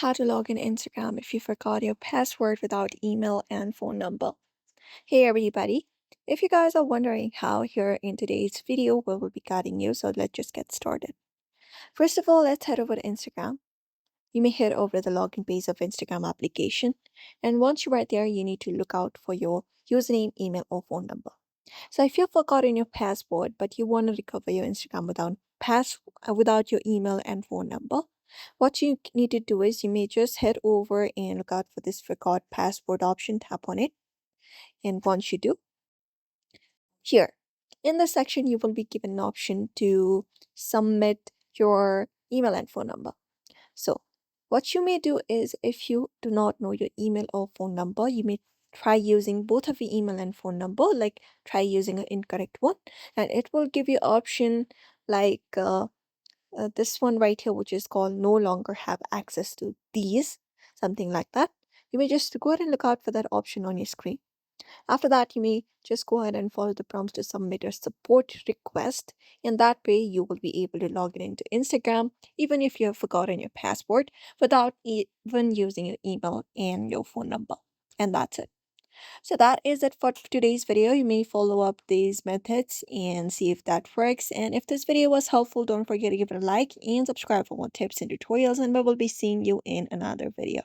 How to log in Instagram if you forgot your password without email and phone number. Hey everybody. If you guys are wondering how, here in today's video we will be guiding you, so let's just get started. First of all, let's head over to Instagram. You may head over to the login page of Instagram application, and once you're right there, you need to look out for your username, email, or phone number. So if you've forgotten your password but you want to recover your Instagram without your email and phone number, what you need to do is you may just head over and look out for this forgot password option, tap on it, and once you do, here in the section you will be given an option to submit your email and phone number. So, what you may do is if you do not know your email or phone number, you may try using both of your email and phone number, like try using an incorrect one, and it will give you option like this one right here, which is called no longer have access to these, something like that. You may just go ahead and look out for that option on your screen. After that, you may just go ahead and follow the prompts to submit a support request. And that way, you will be able to log in into Instagram, even if you have forgotten your password, without even using your email and your phone number. And that's it. So that is it for today's video. You may follow up these methods and see if that works. And if this video was helpful, don't forget to give it a like and subscribe for more tips and tutorials. And we will be seeing you in another video.